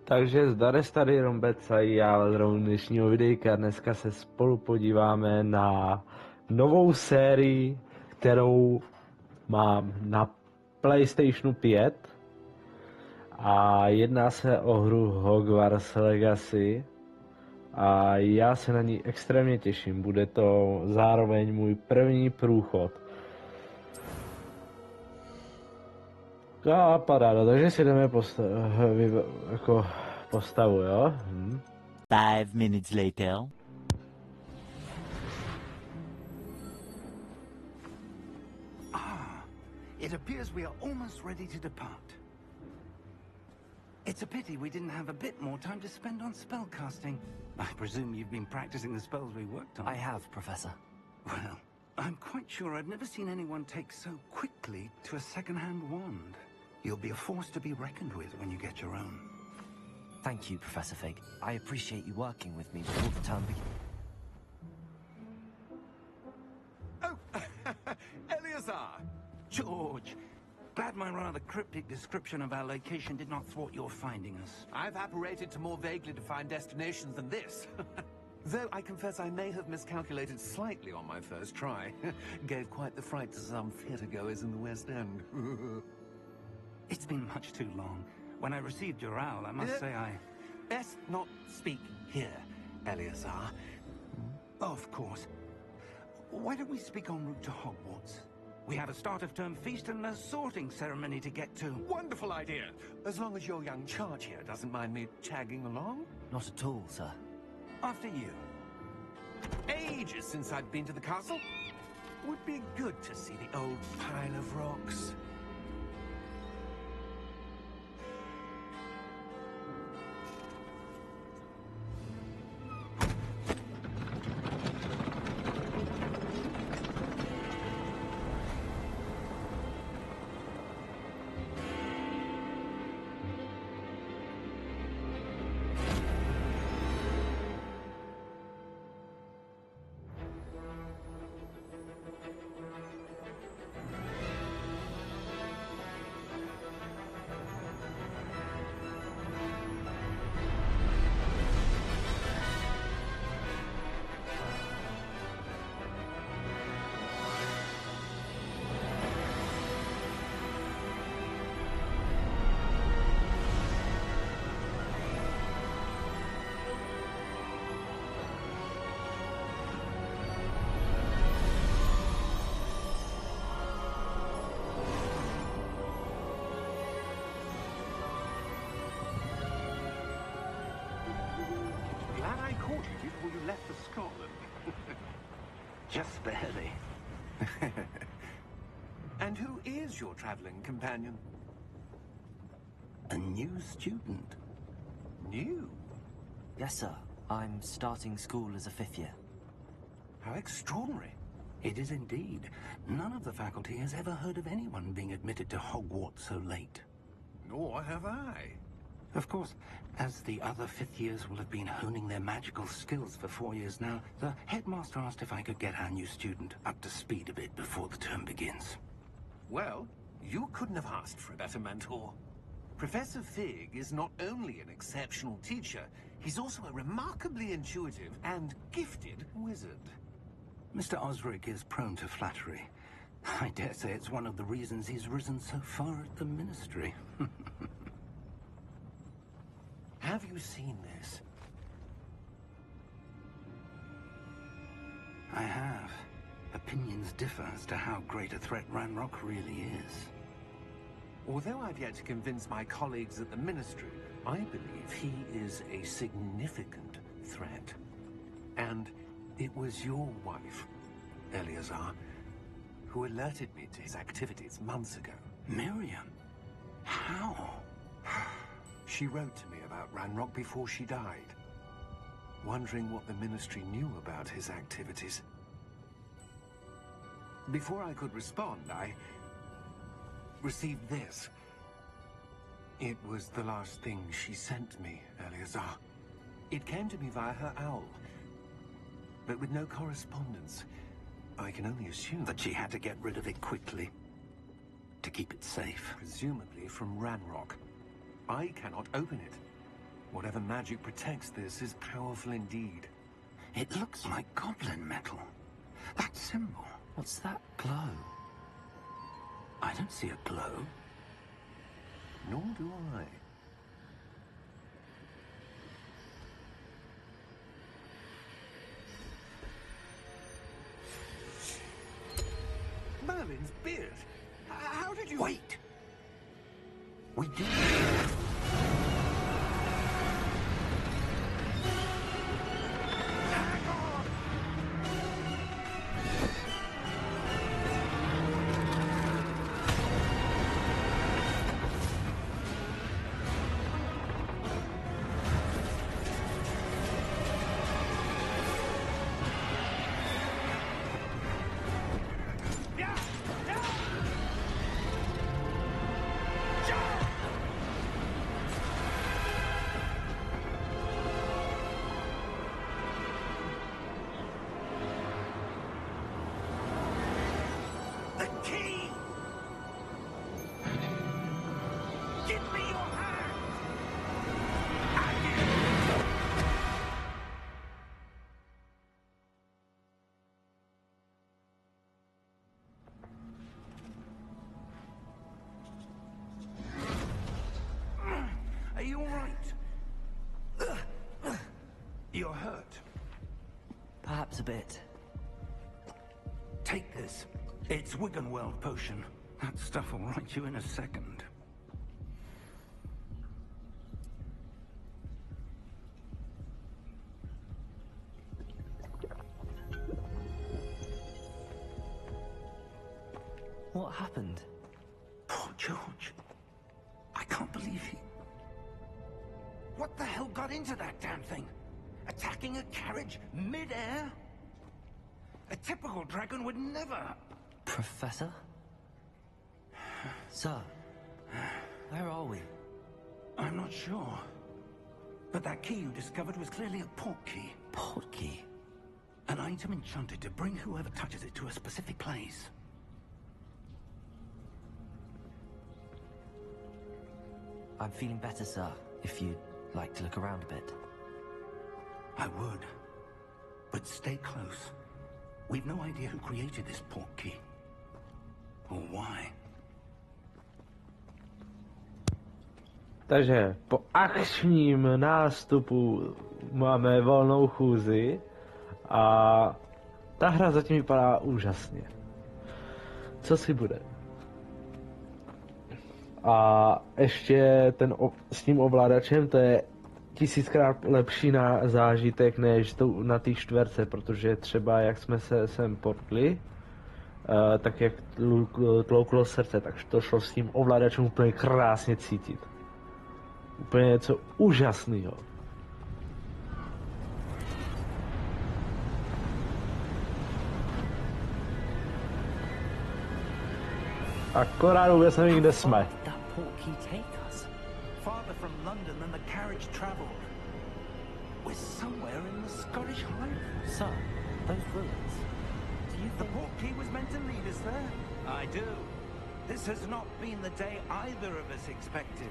Takže Zdarec, tady Rumbec a já zdravím dnešního videjka. Dneska se spolu podíváme na novou sérii, kterou mám na PlayStationu 5. A jedná se o hru Hogwarts Legacy. A já se na ní extrémně těším. Bude to zároveň můj první průchod. A paráda, takže si jdeme postavu, jo? 5 minutes later. It appears we are almost ready to depart. It's a pity we didn't have a bit more time to spend on spellcasting. I presume you've been practicing the spells we worked on. I have, Professor. Well, I'm quite sure I've never seen anyone take so quickly to a second-hand wand. You'll be a force to be reckoned with when you get your own. Thank you, Professor Fig. I appreciate you working with me before the term begins. Oh, Eleazar! George! Glad my rather cryptic description of our location did not thwart your finding us. I've apparated to more vaguely defined destinations than this. Though I confess I may have miscalculated slightly on my first try. Gave quite the fright to some theatregoers in the West End. It's been much too long. When I received your owl, I must say I... Best not speak here, Eleazar. Of course. Why don't we speak en route to Hogwarts? We have a start-of-term feast and a sorting ceremony to get to. Wonderful idea! As long as your young charge here doesn't mind me tagging along. Not at all, sir. After you. Ages since I've been to the castle. Would be good to see the old pile of rocks. Before you left for Scotland. Just barely. And who is your traveling companion? A new student. New? Yes, sir. I'm starting school as a 5th year. How extraordinary. It is indeed. None of the faculty has ever heard of anyone being admitted to Hogwarts so late. Nor have I. Of course, as the other 5th years will have been honing their magical skills for 4 years now, the headmaster asked if I could get our new student up to speed a bit before the term begins. Well, you couldn't have asked for a better mentor. Professor Fig is not only an exceptional teacher, he's also a remarkably intuitive and gifted wizard. Mr. Osric is prone to flattery. I dare say it's one of the reasons he's risen so far at the ministry. Have you seen this? I have. Opinions differ as to how great a threat Ranrock really is. Although I've yet to convince my colleagues at the Ministry, I believe he is a significant threat. And it was your wife, Eleazar, who alerted me to his activities months ago. Miriam? How? She wrote to me about Ranrock before she died, wondering what the Ministry knew about his activities. Before I could respond, I received this. It was the last thing she sent me, Eleazar. It came to me via her owl, but with no correspondence. I can only assume That she had to get rid of it quickly, to keep it safe. presumably from Ranrock. I cannot open it. Whatever magic protects this is powerful indeed. It looks like goblin metal. That symbol. What's that glow? I don't see a glow. Nor do I. Merlin's beard. How did you... Wait! We did. Are you all right? You're hurt. Perhaps a bit. Take this. It's Wiggenweld potion. That stuff will right you in a second. What happened? Poor George. I can't believe he... What the hell got into that damn thing? Attacking a carriage mid-air? A typical dragon would never... Professor? Sir, where are we? I'm not sure. But that key you discovered was clearly a port key. Port key? An item enchanted to bring whoever touches it to a specific place. I'm feeling better, sir, if you'd like to look around a bit. I would. But stay close. We've no idea who created this port key. Or why. Takže po akčním nástupu máme volnou chůzi a ta hra zatím vypadá úžasně. Co si bude? A ještě s tím ovladačem, to je 1000krát lepší na zážitek než na té čtverce, protože třeba jak jsme se sem portli, tak jak tlouklo srdce, tak to šlo s tím ovladačem úplně krásně cítit. Úplně něco úžasného. Akorát vůbec nevím, kde jsme. Farther from London than the carriage travelled. We're somewhere in the Scottish Highlands. Sir, those ruins. Do you The think... port key was meant to lead us there? I do. This has not been the day either of us expected.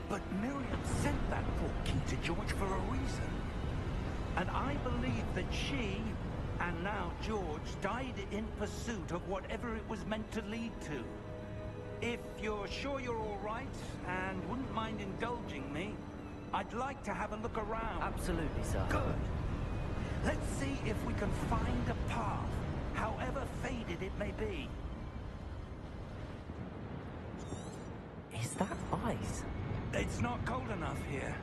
But Miriam sent that port key to George for a reason. And I believe that she, and now George, died in pursuit of whatever it was meant to lead to. If you're sure you're all right and wouldn't mind indulging me, I'd like to have a look around. Absolutely, sir. Good. Let's see if we can find a path, however faded it may be. Is that ice? It's not cold enough here.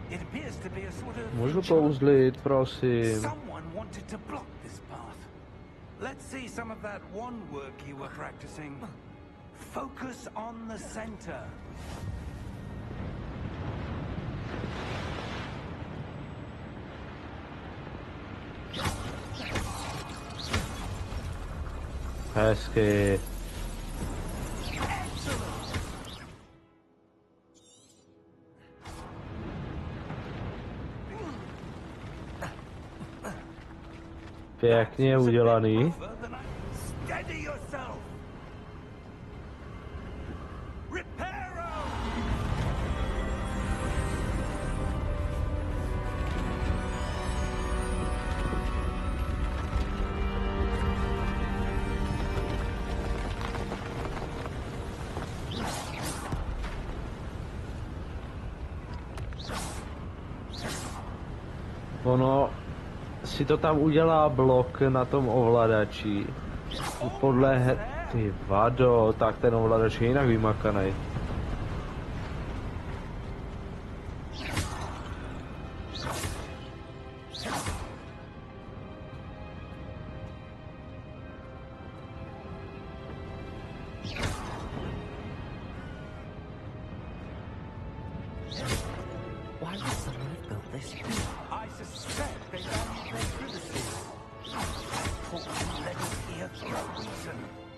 It appears to be a sort of... Můžu kouzlit, prosím. Someone wanted to block this path. Let's see some of that one work you were practicing. Focus on the center. Hezky. Pěkně udělaný. Steady yourself. Reparo. Ono si to tam udělá blok na tom ovladači. Podle ty vado, tak ten ovladač je jinak vymakaný.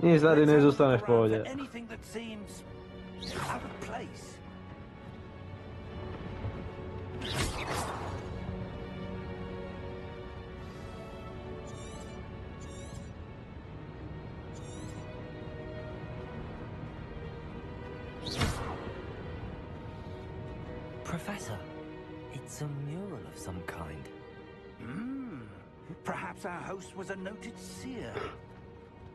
Nic tady nezůstane v pohodě. Professor, it's a mural of some kind. Perhaps our host was a noted seer.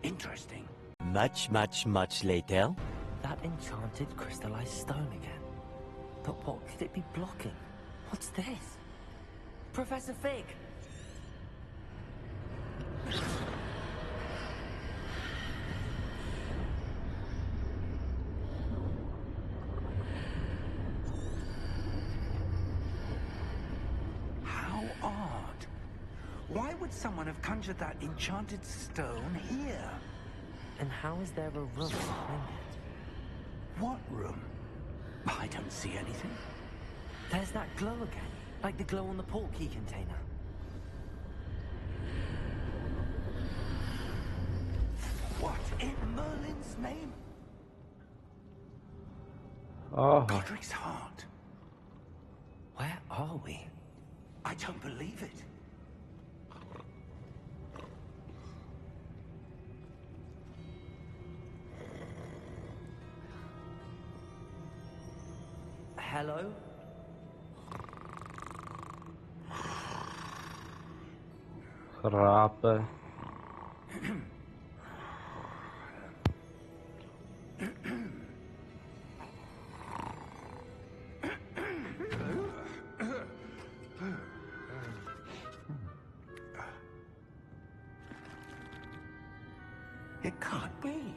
Interesting. Much later. That enchanted crystallized stone again. But what could it be blocking? What's this? Professor Fig! How odd. Why would someone have conjured that enchanted stone here? And how is there a room behind it? What room? I don't see anything. There's that glow again, like the glow on the portkey container. What in Merlin's name? Oh. Godric's heart. Where are we? I don't believe it. Hello? Chrápe. It can't be.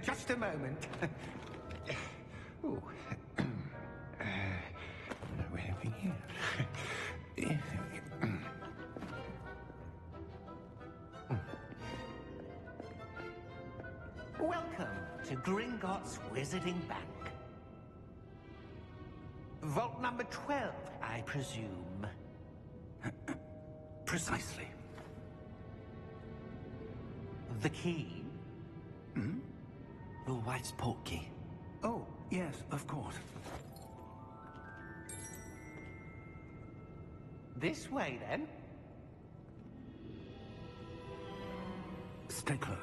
Just a moment. Ooh. Where are we here? Welcome to Gringotts Wizarding Bank. Vault number 12, I presume. Precisely. The key? Hmm? Your wife's portkey. Oh, yes, of course. This way, then. Stay close.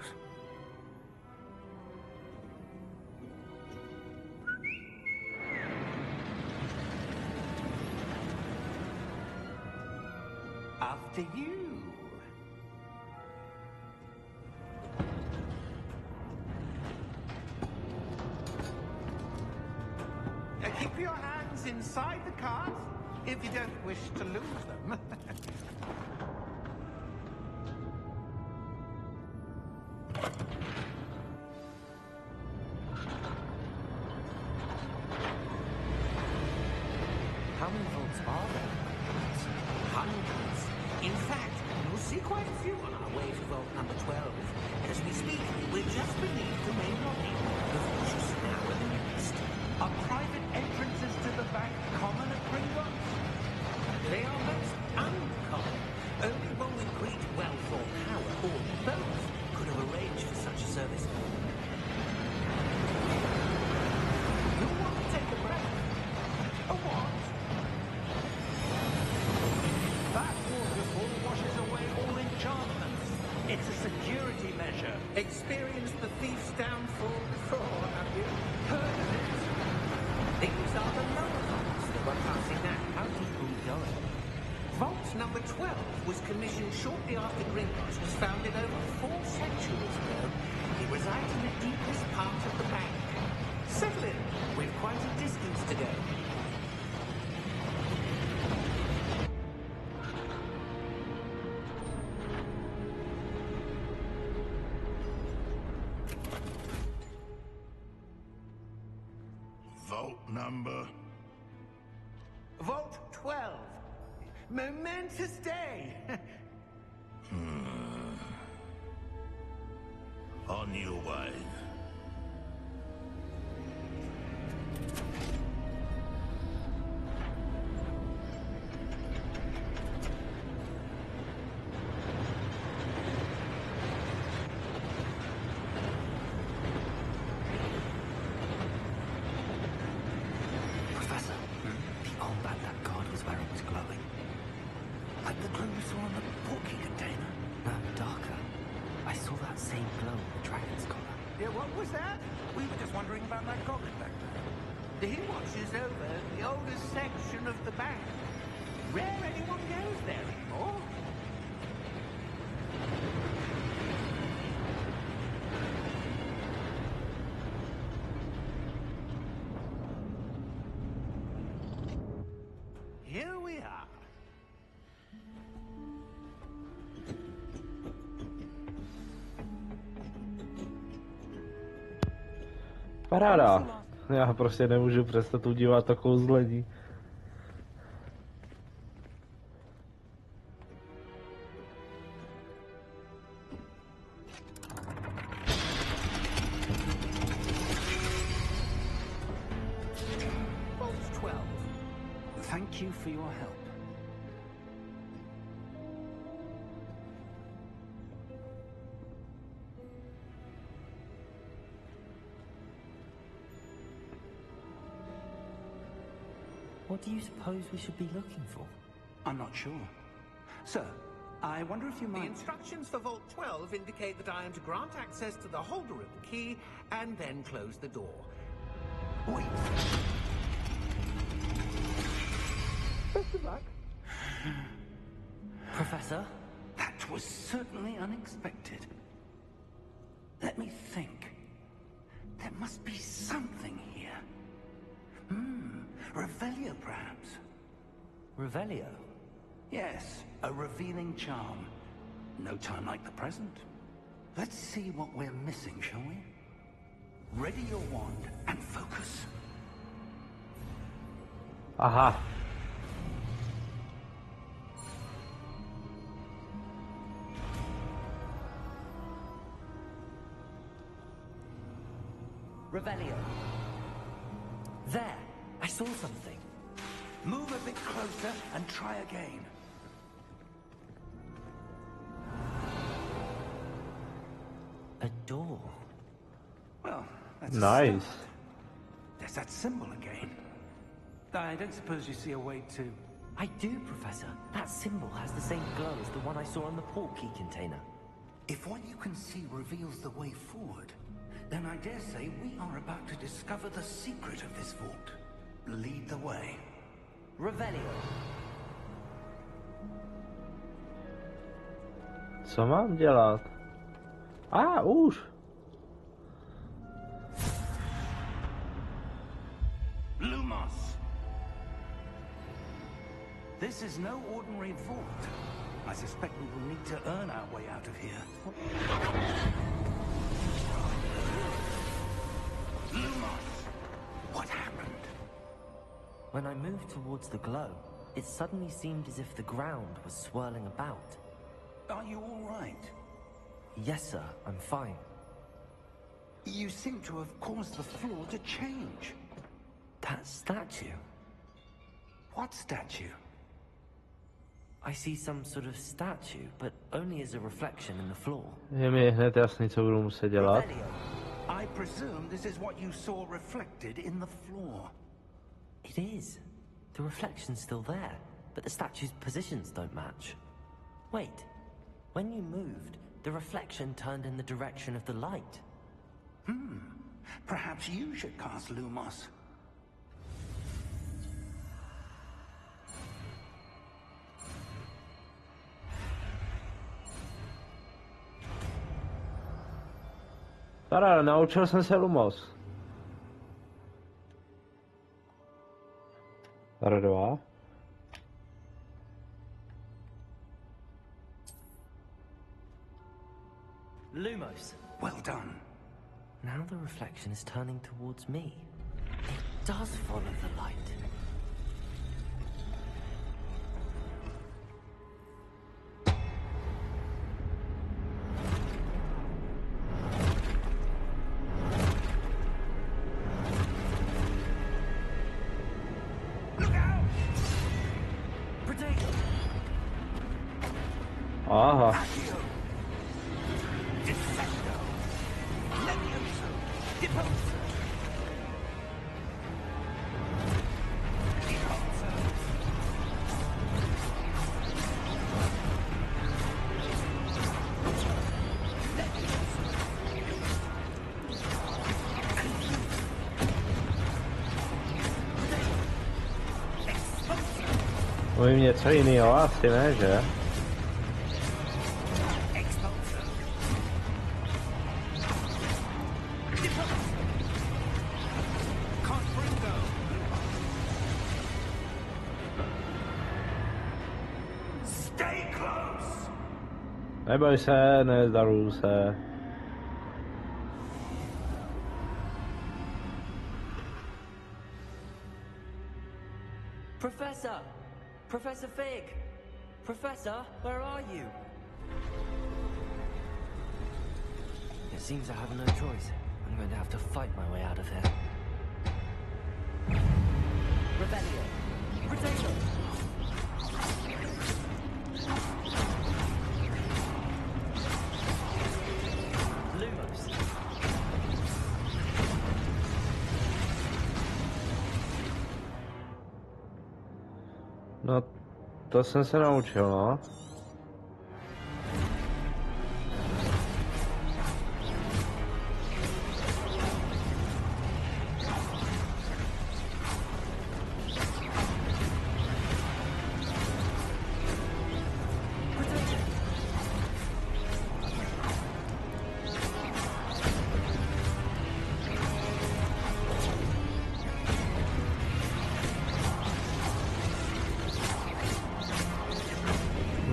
After you. Keep your hands inside the cart if you don't wish to lose them. How many vaults are there? Hundreds. In fact, you'll see quite a few on our way to vault number 12. As we speak, we're just beneath the main lobby. The vaults you see now in the east are private entrances to the bank common at Gringotts. They are most uncommon. Only one with great wealth or power, or both, could have arranged for such a service. You want to take a breath? A what? That waterfall washes away all enchantments. It's a security measure. Experienced the thief's downfall before, have you? Heard of it? These are the lower vaults that we're passing now. How deep are we going? Vault number 12 was commissioned shortly after Gringotts was founded over 4 centuries ago. It resides in the deepest part of the bank. Settle in. We've quite a distance to go. Vault number? Vault 12. Momentous day. On your way. Professor, the old band that God was wearing was glowing. Like the glow you saw in the porky container. No, darker. I saw that same glow in the dragon's collar. Yeah, what was that? We were just wondering about that goblin back there. He watches over the oldest section of the bank. Rare anyone goes there anymore. Here we are. Paráda. Já prostě nemůžu přestat udívat to kouzlení. Vault 12. Thank you for your help. What do you suppose we should be looking for? I'm not sure. Sir, I wonder if you The might... instructions for Vault 12 indicate that I am to grant access to the holder of the key and then close the door. Wait. Best of luck. Professor? That was certainly unexpected. Let me think. There must be something here. Revelio, perhaps. Revelio? Yes, a revealing charm. No time like the present. Let's see what we're missing, shall we? Ready your wand and focus. Aha. Revelio. There! I saw something. Move a bit closer and try again. A door. Well, that's Nice. There's that symbol again. I don't suppose you see a way to... I do, Professor. That symbol has the same glow as the one I saw on the port key container. If what you can see reveals the way forward, then I dare say we are about to discover the secret of this vault. Lead the way. Revelio. Co mám dělat? Už. Lumos! This is no ordinary vault. I suspect we will need to earn our way out of here. Lumos! What happened? When I moved towards the glow, it suddenly seemed as if the ground was swirling about. Are you all right? Yes, sir, I'm fine. You seem to have caused the floor to change. That statue? What statue? I see some sort of statue, but only as a reflection in the floor. Je mi hned jasný, co budu muset dělat. Revelio. I presume this is what you saw reflected in the floor. It is. The reflection's still there, but the statue's positions don't match. Wait. When you moved, the reflection turned in the direction of the light. Perhaps you should cast Lumos. Paráda, naučil jsem se Lumos. R2. Lumos. Well done. Now the reflection is turning towards me. It does follow the light. Aha. Mluvím něco jiného, asi ne, že? Neboj se, nezdaruju se. Professor! Professor Fig! Professor, where are you? It seems I have no choice. I'm going to have to fight my way out of here. Rebellion! Potato! Lumos! No, to jsem se naučil, no.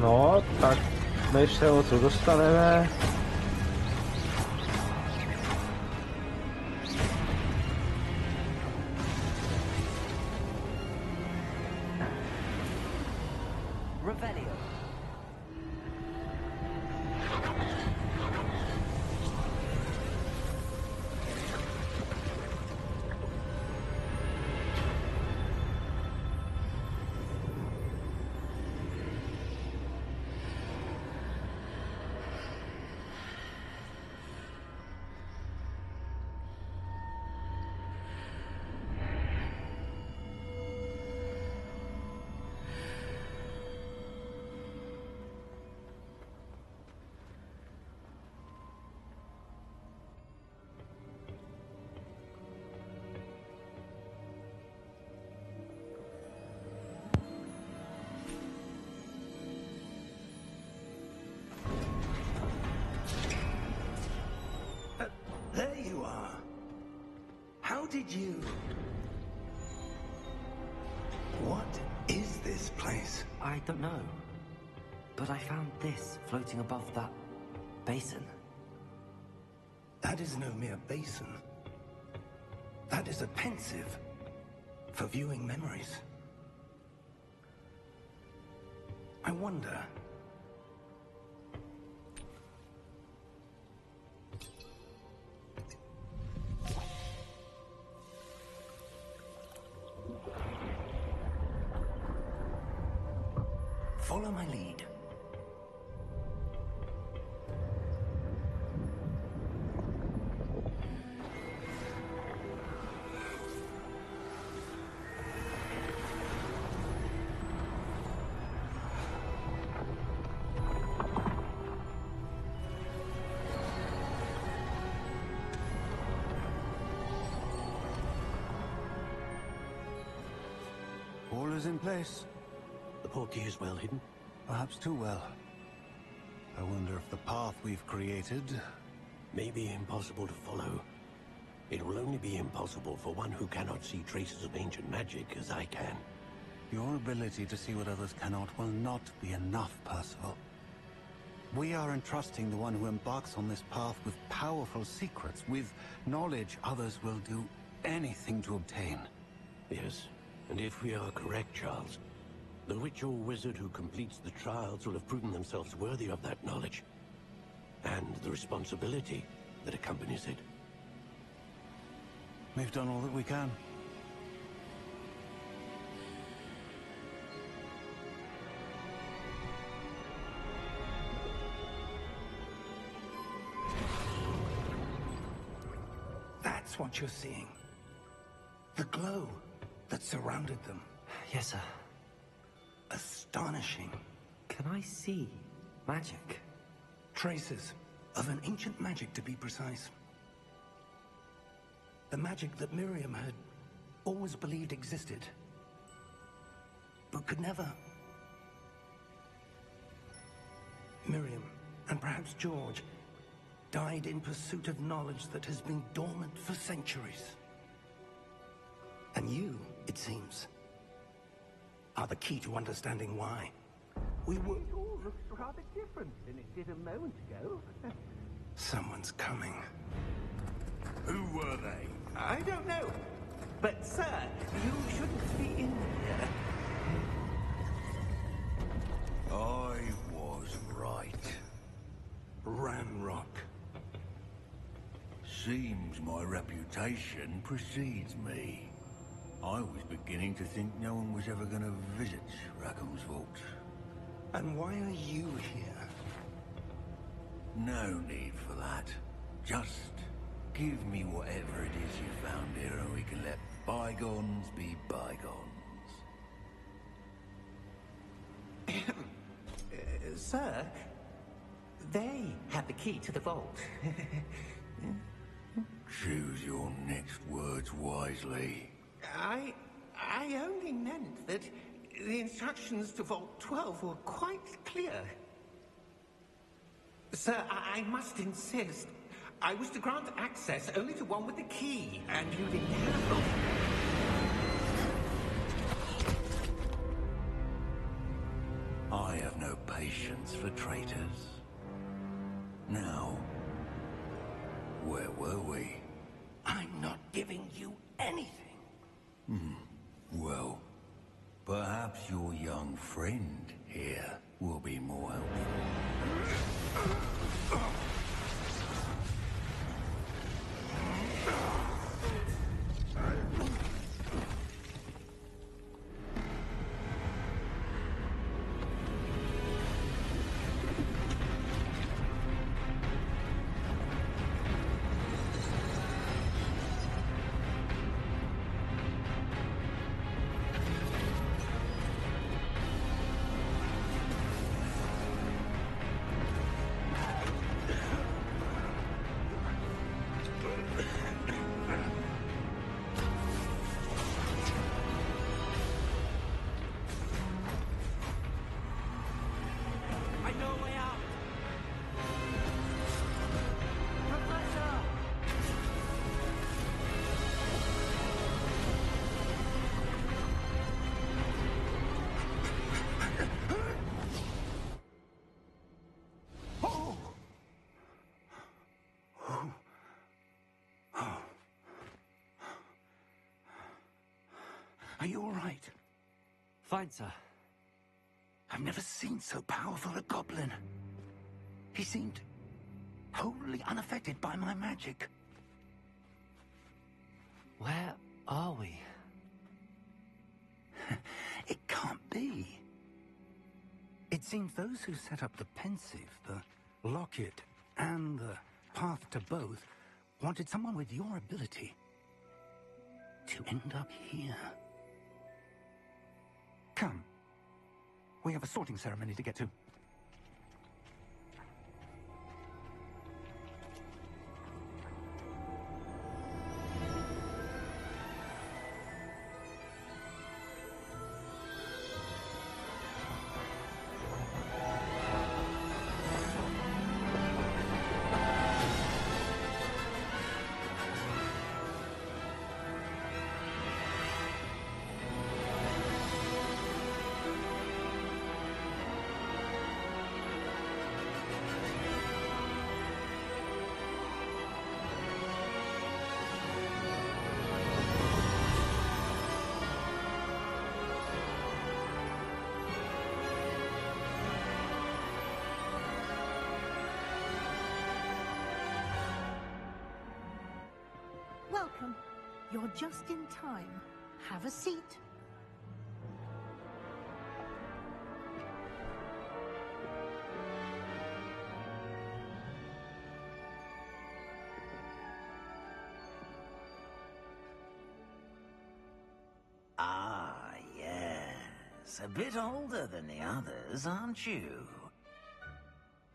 No, tak než se o to dostaneme. Rebellion! There you are. How did you... What is this place? I don't know. But I found this floating above that basin. That is no mere basin. That is a pensive for viewing memories. I wonder... Follow my lead. All is in place. The portkey is well hidden. Perhaps too well. I wonder if the path we've created... May be impossible to follow. It will only be impossible for one who cannot see traces of ancient magic as I can. Your ability to see what others cannot will not be enough, Percival. We are entrusting the one who embarks on this path with powerful secrets, with knowledge others will do anything to obtain. Yes, and if we are correct, Charles, the witch or wizard who completes the trials will have proven themselves worthy of that knowledge, and the responsibility that accompanies it. We've done all that we can. That's what you're seeing. The glow that surrounded them. Yes, sir. Astonishing. Can I see magic? Traces of an ancient magic, to be precise. The magic that Miriam had always believed existed, but could never. Miriam, and perhaps George, died in pursuit of knowledge that has been dormant for centuries. And you, it seems, are the key to understanding why. We were... It all looks rather different than it did a moment ago. Someone's coming. Who were they? I don't know. But, sir, you shouldn't be in here. I was right. Ranrock. Seems my reputation precedes me. I was beginning to think no one was ever going to visit Rackham's vault. And why are you here? No need for that. Just give me whatever it is you found here and we can let bygones be bygones. Sir, they have the key to the vault. Choose your next words wisely. I only meant that the instructions to Vault 12 were quite clear. Sir, I must insist. I was to grant access only to one with the key, and you didn't have them. I have no patience for traitors. Now, where were we? I'm not giving you anything. Well, perhaps your young friend here will be more helpful. Are you all right? Fine, sir. I've never seen so powerful a goblin. He seemed wholly unaffected by my magic. Where are we? It can't be. It seems those who set up the pensive, the locket, and the path to both wanted someone with your ability to end up here. Come. We have a sorting ceremony to get to. You're just in time. Have a seat. Ah, yes. A bit older than the others, aren't you?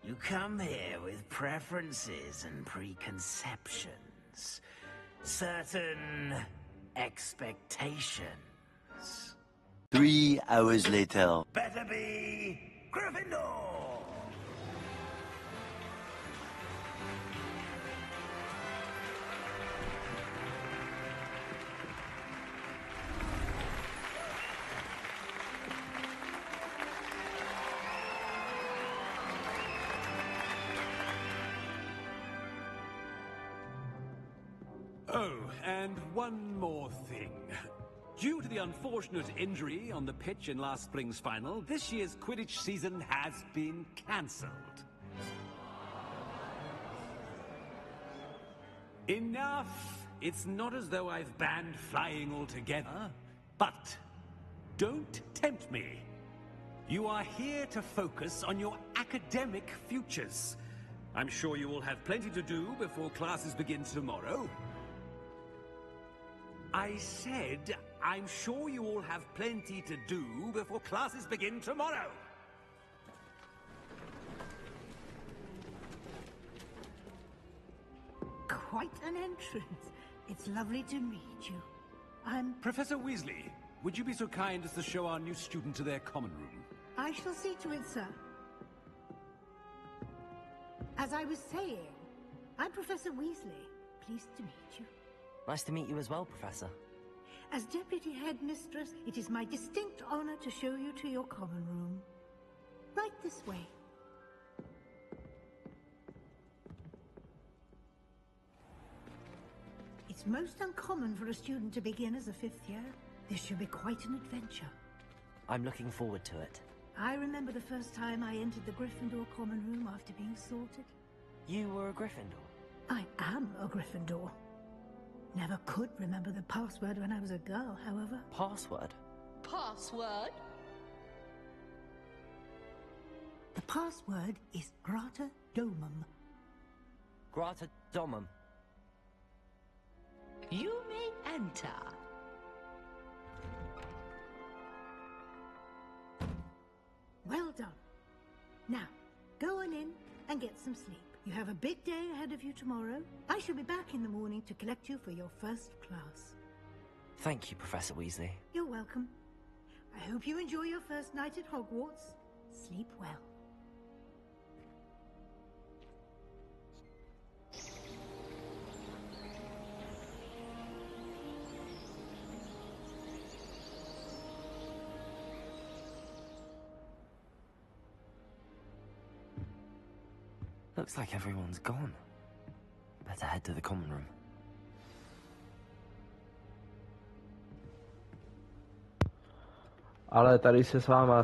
You come here with preferences and preconceptions. Certain expectations. 3 hours later. Better be Gryffindor! Oh, and one more thing. Due to the unfortunate injury on the pitch in last spring's final, this year's Quidditch season has been cancelled. Enough! It's not as though I've banned flying altogether, but don't tempt me. You are here to focus on your academic futures. I'm sure you will have plenty to do before classes begin tomorrow. I said, I'm sure you all have plenty to do before classes begin tomorrow. Quite an entrance. It's lovely to meet you. I'm... Professor Weasley, would you be so kind as to show our new student to their common room? I shall see to it, sir. As I was saying, I'm Professor Weasley. Pleased to meet you. Nice to meet you as well, Professor. As Deputy Headmistress, it is my distinct honor to show you to your common room. Right this way. It's most uncommon for a student to begin as a 5th year. This should be quite an adventure. I'm looking forward to it. I remember the first time I entered the Gryffindor common room after being sorted. You were a Gryffindor? I am a Gryffindor. Never could remember the password when I was a girl, however. Password? Password? The password is Grata Domum. Grata Domum. You may enter. Well done. Now, go on in and get some sleep. You have a big day ahead of you tomorrow. I shall be back in the morning to collect you for your first class. Thank you, Professor Weasley. You're welcome. I hope you enjoy your first night at Hogwarts. Sleep well. Looks like everyone's gone. Better head to the common room. Ale tady se s váma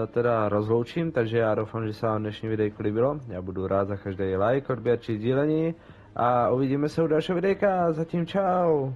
teda rozloučím, takže já doufám, že se vám dnešní videjko líbilo. Já budu rád za každý like, odběr či sdílení a uvidíme se u dalšího videjka. Zatím čau.